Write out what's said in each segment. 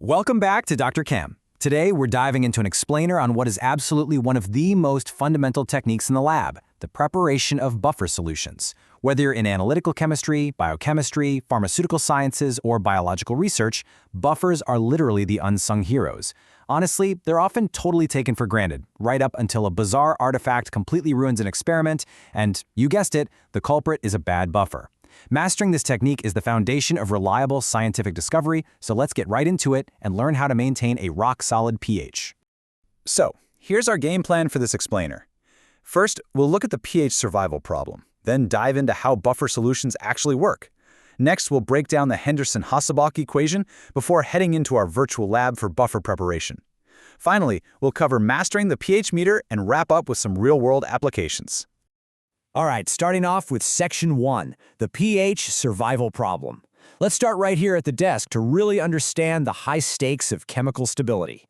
Welcome back to Dr. Chem. Today, we're diving into an explainer on what is absolutely one of the most fundamental techniques in the lab, the preparation of buffer solutions. Whether you're in analytical chemistry, biochemistry, pharmaceutical sciences, or biological research, buffers are literally the unsung heroes. Honestly, they're often totally taken for granted, right up until a bizarre artifact completely ruins an experiment, and, you guessed it, the culprit is a bad buffer. Mastering this technique is the foundation of reliable scientific discovery, so let's get right into it and learn how to maintain a rock-solid pH. So, here's our game plan for this explainer. First, we'll look at the pH survival problem, then dive into how buffer solutions actually work. Next, we'll break down the Henderson-Hasselbalch equation before heading into our virtual lab for buffer preparation. Finally, we'll cover mastering the pH meter and wrap up with some real-world applications. All right, starting off with Section 1, the pH survival problem. Let's start right here at the desk to really understand the high stakes of chemical stability.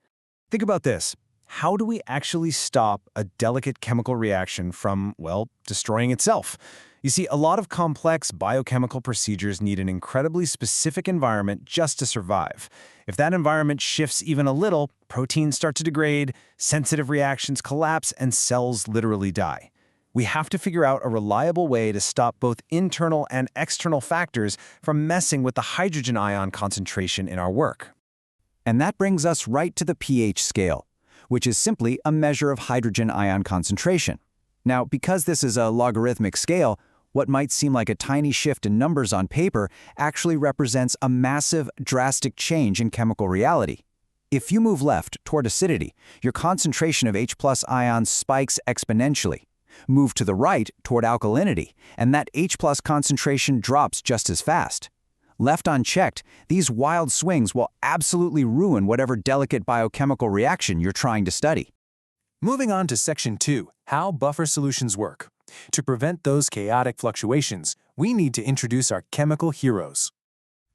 Think about this. How do we actually stop a delicate chemical reaction from, well, destroying itself? You see, a lot of complex biochemical procedures need an incredibly specific environment just to survive. If that environment shifts even a little, proteins start to degrade, sensitive reactions collapse, and cells literally die. We have to figure out a reliable way to stop both internal and external factors from messing with the hydrogen ion concentration in our work. And that brings us right to the pH scale, which is simply a measure of hydrogen ion concentration. Now, because this is a logarithmic scale, what might seem like a tiny shift in numbers on paper actually represents a massive, drastic change in chemical reality. If you move left toward acidity, your concentration of H+ ions spikes exponentially. Move to the right toward alkalinity, and that H+ concentration drops just as fast. Left unchecked, these wild swings will absolutely ruin whatever delicate biochemical reaction you're trying to study. Moving on to Section 2, how buffer solutions work. To prevent those chaotic fluctuations, we need to introduce our chemical heroes.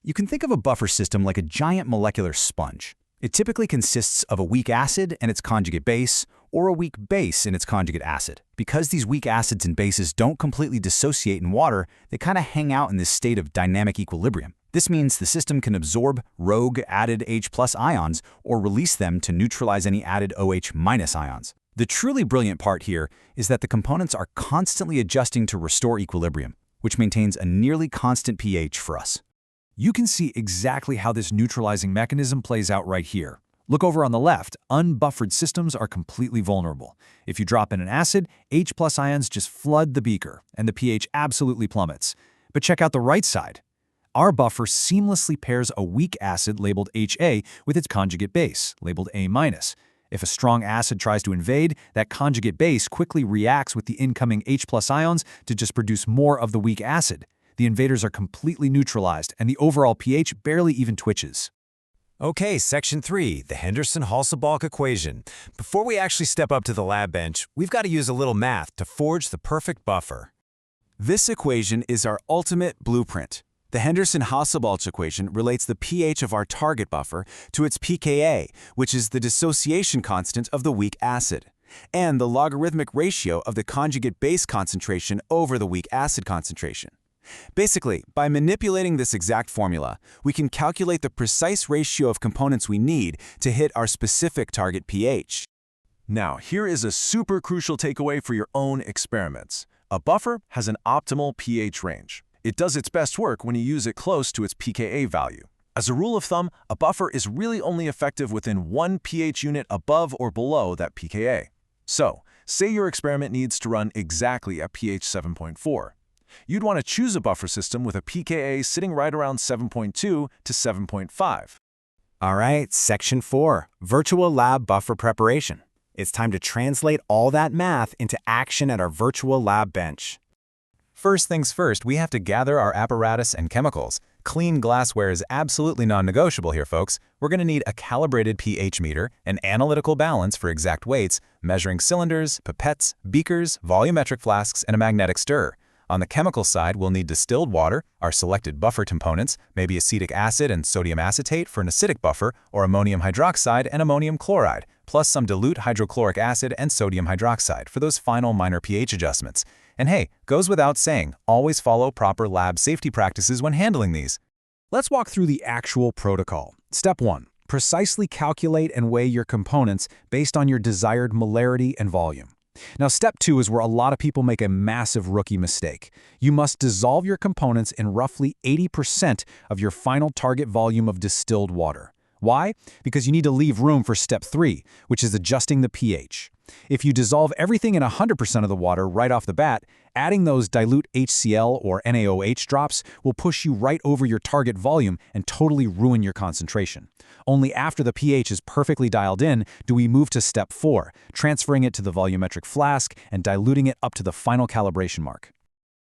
You can think of a buffer system like a giant molecular sponge. It typically consists of a weak acid and its conjugate base, or a weak base and its conjugate acid. Because these weak acids and bases don't completely dissociate in water, they kind of hang out in this state of dynamic equilibrium. This means the system can absorb rogue added H+ ions or release them to neutralize any added OH- ions. The truly brilliant part here is that the components are constantly adjusting to restore equilibrium, which maintains a nearly constant pH for us. You can see exactly how this neutralizing mechanism plays out right here. Look over on the left, unbuffered systems are completely vulnerable. If you drop in an acid, H+ ions just flood the beaker, and the pH absolutely plummets. But check out the right side. Our buffer seamlessly pairs a weak acid labeled HA with its conjugate base, labeled A-. If a strong acid tries to invade, that conjugate base quickly reacts with the incoming H+ ions to just produce more of the weak acid. The invaders are completely neutralized, and the overall pH barely even twitches. Okay, Section 3, the Henderson-Hasselbalch equation. Before we actually step up to the lab bench, we've got to use a little math to forge the perfect buffer. This equation is our ultimate blueprint. The Henderson-Hasselbalch equation relates the pH of our target buffer to its pKa, which is the dissociation constant of the weak acid, and the logarithmic ratio of the conjugate base concentration over the weak acid concentration. Basically, by manipulating this exact formula, we can calculate the precise ratio of components we need to hit our specific target pH. Now, here is a super crucial takeaway for your own experiments. A buffer has an optimal pH range. It does its best work when you use it close to its pKa value. As a rule of thumb, a buffer is really only effective within one pH unit above or below that pKa. So, say your experiment needs to run exactly at pH 7.4. You'd want to choose a buffer system with a pKa sitting right around 7.2 to 7.5. All right, Section 4, virtual lab buffer preparation. It's time to translate all that math into action at our virtual lab bench. First things first, we have to gather our apparatus and chemicals. Clean glassware is absolutely non-negotiable here, folks. We're going to need a calibrated pH meter, an analytical balance for exact weights, measuring cylinders, pipettes, beakers, volumetric flasks, and a magnetic stirrer. On the chemical side, we'll need distilled water, our selected buffer components, maybe acetic acid and sodium acetate for an acidic buffer, or ammonium hydroxide and ammonium chloride, plus some dilute hydrochloric acid and sodium hydroxide for those final minor pH adjustments. And hey, goes without saying, always follow proper lab safety practices when handling these. Let's walk through the actual protocol. Step 1. Precisely calculate and weigh your components based on your desired molarity and volume. Now, step 2 is where a lot of people make a massive rookie mistake. You must dissolve your components in roughly 80% of your final target volume of distilled water. Why? Because you need to leave room for step 3, which is adjusting the pH. If you dissolve everything in 100% of the water right off the bat, adding those dilute HCl or NaOH drops will push you right over your target volume and totally ruin your concentration. Only after the pH is perfectly dialed in do we move to step 4, transferring it to the volumetric flask and diluting it up to the final calibration mark.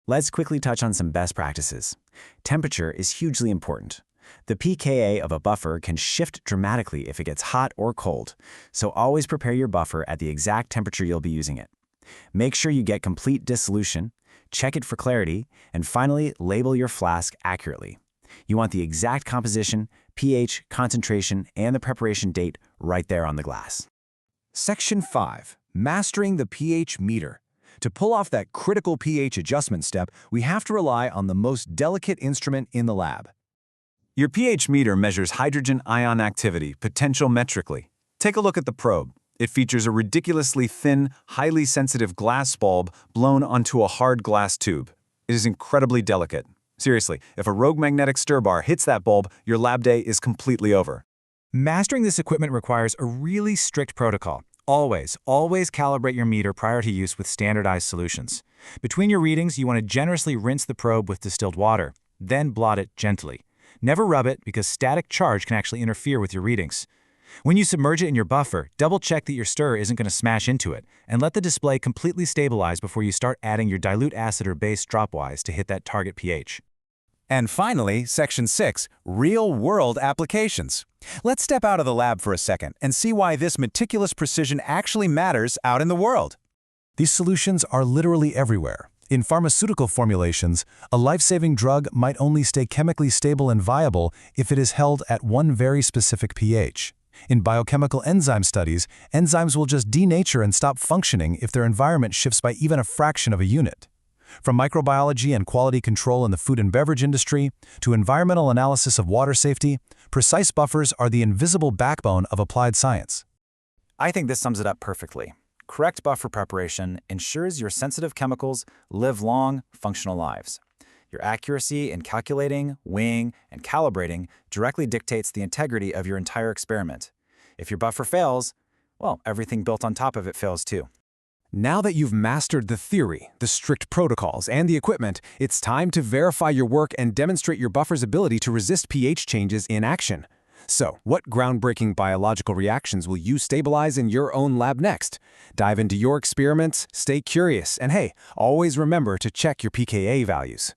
Let's quickly touch on some best practices. Temperature is hugely important. The pKa of a buffer can shift dramatically if it gets hot or cold, so always prepare your buffer at the exact temperature you'll be using it. Make sure you get complete dissolution, check it for clarity, and finally label your flask accurately. You want the exact composition, pH, concentration, and the preparation date right there on the glass. Section 5. Mastering the pH meter. To pull off that critical pH adjustment step, we have to rely on the most delicate instrument in the lab. Your pH meter measures hydrogen ion activity potentiometrically. Take a look at the probe. It features a ridiculously thin, highly sensitive glass bulb blown onto a hard glass tube. It is incredibly delicate. Seriously, if a rogue magnetic stir bar hits that bulb, your lab day is completely over. Mastering this equipment requires a really strict protocol. Always calibrate your meter prior to use with standardized solutions. Between your readings, you want to generously rinse the probe with distilled water, then blot it gently. Never rub it because static charge can actually interfere with your readings. When you submerge it in your buffer, double-check that your stir isn't going to smash into it, and let the display completely stabilize before you start adding your dilute acid or base dropwise to hit that target pH. And finally, Section 6, Real-World Applications. Let's step out of the lab for a second and see why this meticulous precision actually matters out in the world. These solutions are literally everywhere. In pharmaceutical formulations, a life-saving drug might only stay chemically stable and viable if it is held at one very specific pH. In biochemical enzyme studies, enzymes will just denature and stop functioning if their environment shifts by even a fraction of a unit. From microbiology and quality control in the food and beverage industry to environmental analysis of water safety, precise buffers are the invisible backbone of applied science. I think this sums it up perfectly. Correct buffer preparation ensures your sensitive chemicals live long, functional lives. Your accuracy in calculating, weighing, and calibrating directly dictates the integrity of your entire experiment. If your buffer fails, well, everything built on top of it fails too. Now that you've mastered the theory, the strict protocols, and the equipment, it's time to verify your work and demonstrate your buffer's ability to resist pH changes in action. So, what groundbreaking biological reactions will you stabilize in your own lab next? Dive into your experiments, stay curious, and hey, always remember to check your pKa values.